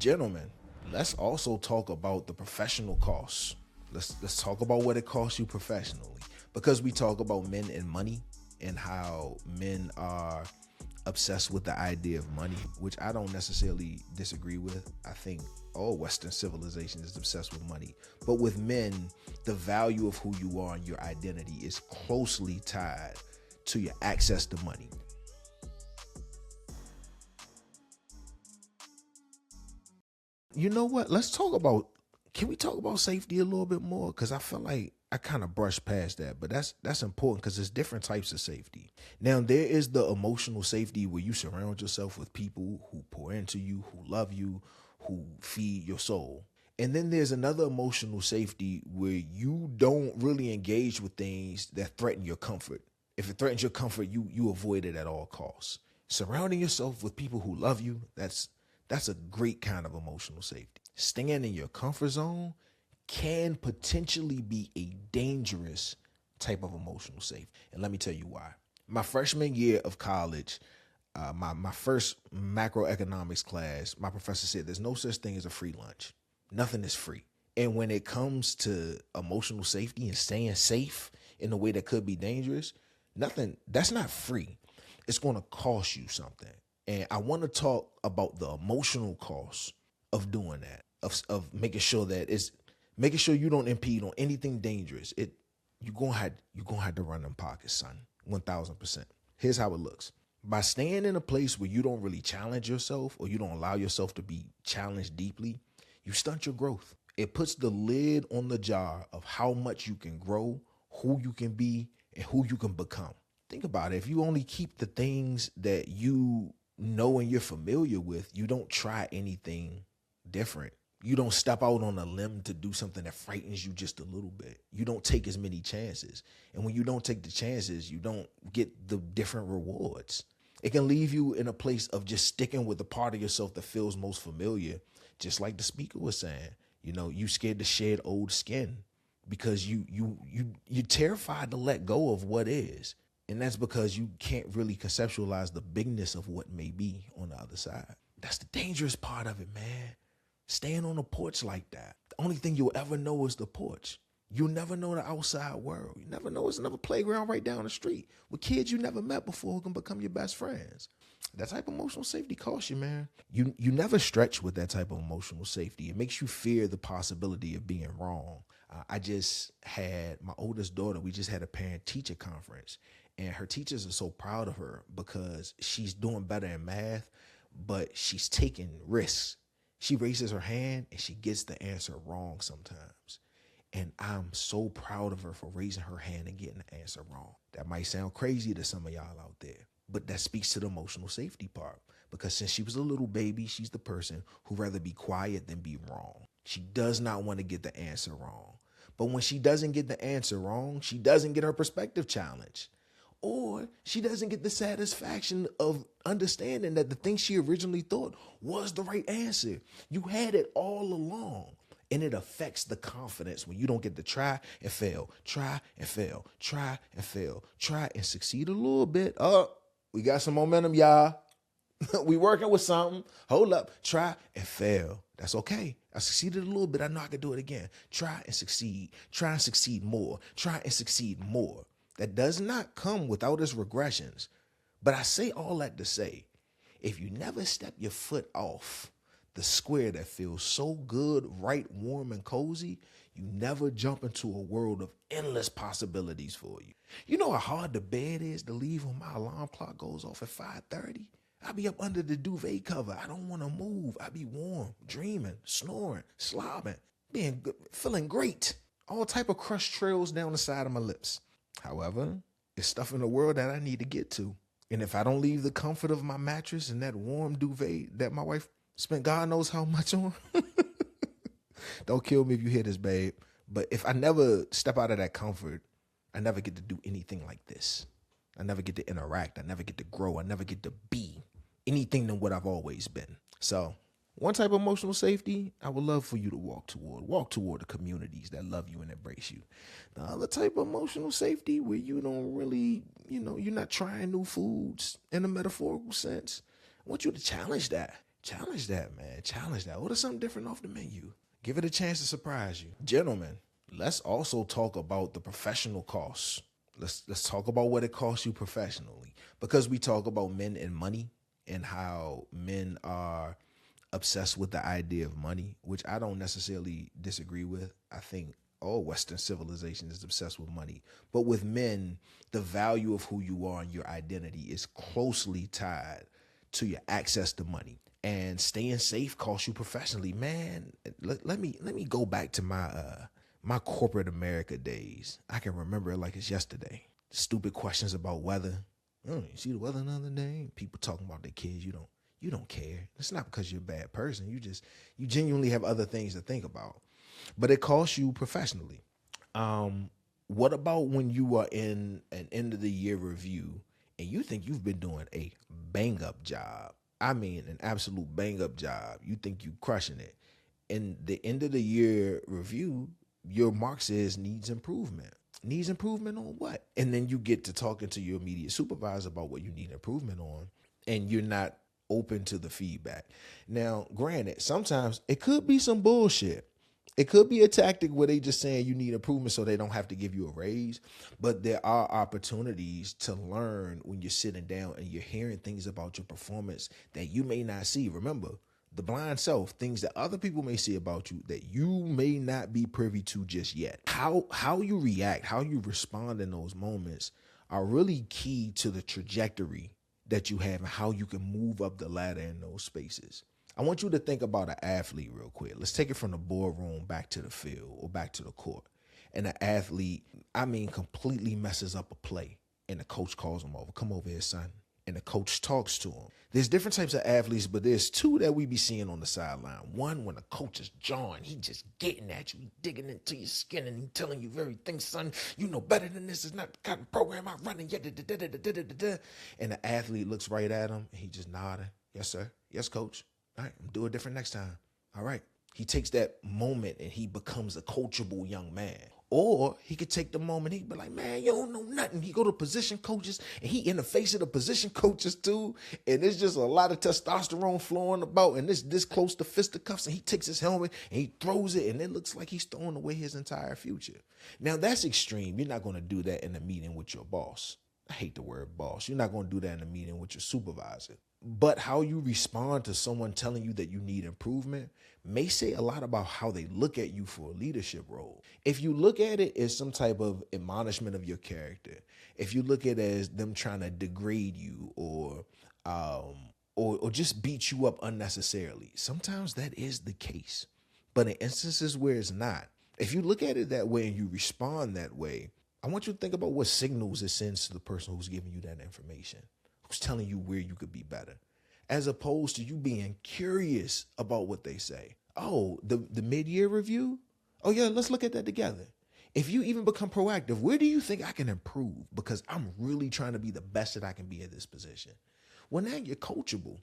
Gentlemen, let's also talk about the professional costs. Let's talk about what it costs you professionally. Because we talk about men and money and how men are obsessed with the idea of money, which I don't necessarily disagree with. I think all Western civilization is obsessed with money. But with men, the value of who you are and your identity is closely tied to your access to money. You know what? Can we talk about safety a little bit more? Because I feel like I kind of brushed past that, but that's important because there's different types of safety. Now, there is the emotional safety where you surround yourself with people who pour into you, who love you, who feed your soul. And then there's another emotional safety where you don't really engage with things that threaten your comfort. If it threatens your comfort, you avoid it at all costs. Surrounding yourself with people who love you, that's a great kind of emotional safety. Staying in your comfort zone can potentially be a dangerous type of emotional safety. And let me tell you why. My freshman year of college, my first macroeconomics class, my professor said there's no such thing as a free lunch. Nothing is free. And when it comes to emotional safety and staying safe in a way that could be dangerous, that's not free. It's going to cost you something. And I want to talk about the emotional cost of doing that, of making sure you don't impede on anything dangerous. You're gonna have to run them pockets, son. 1,000%. Here's how it looks. By staying in a place where you don't really challenge yourself or you don't allow yourself to be challenged deeply, you stunt your growth. It puts the lid on the jar of how much you can grow, who you can be, and who you can become. Think about it. If you only keep the things that you know and you're familiar with, you don't try anything different. You don't step out on a limb to do something that frightens you just a little bit. You don't take as many chances. And when you don't take the chances, you don't get the different rewards. It can leave you in a place of just sticking with the part of yourself that feels most familiar. Just like the speaker was saying, you scared to shed old skin because you're terrified to let go of what is. And that's because you can't really conceptualize the bigness of what may be on the other side. That's the dangerous part of it, man. Staying on a porch like that. The only thing you'll ever know is the porch. You'll never know the outside world. You never know it's another playground right down the street with kids you never met before who can become your best friends. That type of emotional safety costs you, man. You never stretch with that type of emotional safety. It makes you fear the possibility of being wrong. I just had my oldest daughter. We just had a parent-teacher conference. And her teachers are so proud of her because she's doing better in math, but she's taking risks. She raises her hand and she gets the answer wrong sometimes. And I'm so proud of her for raising her hand and getting the answer wrong. That might sound crazy to some of y'all out there, but that speaks to the emotional safety part. Because since she was a little baby, she's the person who'd rather be quiet than be wrong. She does not want to get the answer wrong. But when she doesn't get the answer wrong, she doesn't get her perspective challenged. Or she doesn't get the satisfaction of understanding that the thing she originally thought was the right answer. You had it all along. And it affects the confidence when you don't get to try and fail, try and fail, try and fail, try and succeed a little bit. Oh, we got some momentum, y'all. We working with something. Hold up, try and fail. That's okay. I succeeded a little bit. I know I can do it again. Try and succeed more, try and succeed more. That does not come without its regressions. But I say all that to say, if you never step your foot off the square that feels so good, right, warm, and cozy, you never jump into a world of endless possibilities for you. You know how hard the bed is to leave when my alarm clock goes off at 5:30? I be up under the duvet cover. I don't want to move. I be warm, dreaming, snoring, slobbing, being good, feeling great. All type of crushed trails down the side of my lips. However, it's stuff in the world that I need to get to. And if I don't leave the comfort of my mattress and that warm duvet that my wife spent God knows how much on, don't kill me if you hear this, babe. But if I never step out of that comfort, I never get to do anything like this. I never get to interact. I never get to grow. I never get to be anything than what I've always been. So one type of emotional safety I would love for you to walk toward the communities that love you and embrace you. The other type of emotional safety where you don't really, you're not trying new foods in a metaphorical sense. I want you to challenge that. Challenge that, man. Challenge that. Order something different off the menu. Give it a chance to surprise you. Gentlemen, let's also talk about the professional costs. Let's talk about what it costs you professionally. Because we talk about men and money and how men are obsessed with the idea of money, which I don't necessarily disagree with. I think all Western civilization is obsessed with money. But with men, the value of who you are and your identity is closely tied to your access to money. And staying safe costs you professionally. Man, let me go back to my corporate America days. I can remember it like it's yesterday. Stupid questions about weather. Oh, you see the weather another day? People talking about their kids. You don't care. It's not because you're a bad person. You genuinely have other things to think about. But it costs you professionally. What about when you are in an end of the year review and you think you've been doing a bang up job? I mean, an absolute bang up job. You think you crushing it. In the end of the year review, your mark says needs improvement. Needs improvement on what? And then you get to talking to your immediate supervisor about what you need improvement on, and you're not open to the feedback. Now, granted, sometimes it could be some bullshit. It could be a tactic where they just saying you need improvement so they don't have to give you a raise. But there are opportunities to learn when you're sitting down and you're hearing things about your performance that you may not see. Remember, the blind self, things that other people may see about you that you may not be privy to just yet. How you react, how you respond in those moments are really key to the trajectory that you have and how you can move up the ladder in those spaces. I want you to think about an athlete real quick. Let's take it from the boardroom back to the field or back to the court. And an athlete, completely messes up a play and the coach calls him over. Come over here, son. And the coach talks to him. There's different types of athletes, but there's two that we be seeing on the sideline. One, when the coach is jawing, he just getting at you, he digging into your skin and he telling you everything, son, you know better than this. It's not the kind of program I'm running. And the athlete looks right at him and he just nodding. Yes, sir. Yes, coach. All right, I'm do it different next time. All right. He takes that moment and he becomes a coachable young man. Or he could take the moment, he'd be like, man, you don't know nothing. He go to position coaches and he in the face of the position coaches too. And it's just a lot of testosterone flowing about and this close to fisticuffs. And he takes his helmet and he throws it and it looks like he's throwing away his entire future. Now that's extreme. You're not going to do that in a meeting with your boss. I hate the word boss. You're not going to do that in a meeting with your supervisor. But how you respond to someone telling you that you need improvement may say a lot about how they look at you for a leadership role. If you look at it as some type of admonishment of your character, if you look at it as them trying to degrade you or just beat you up unnecessarily, sometimes that is the case. But in instances where it's not, if you look at it that way and you respond that way, I want you to think about what signals it sends to the person who's giving you that information, who's telling you where you could be better, as opposed to you being curious about what they say. Oh, the mid-year review? Oh, yeah, let's look at that together. If you even become proactive, where do you think I can improve? Because I'm really trying to be the best that I can be at this position. Well, now you're coachable.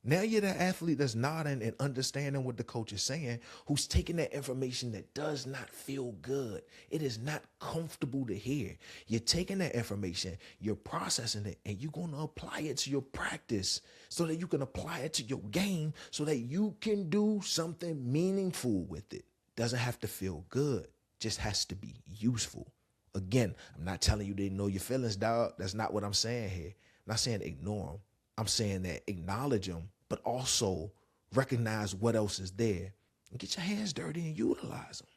Now you're the athlete that's nodding and understanding what the coach is saying, who's taking that information that does not feel good. It is not comfortable to hear. You're taking that information, you're processing it, and you're going to apply it to your practice so that you can apply it to your game so that you can do something meaningful with it. Doesn't have to feel good, just has to be useful. Again, I'm not telling you to ignore your feelings, dog. That's not what I'm saying here. I'm not saying ignore them. I'm saying that acknowledge them, but also recognize what else is there and get your hands dirty and utilize them.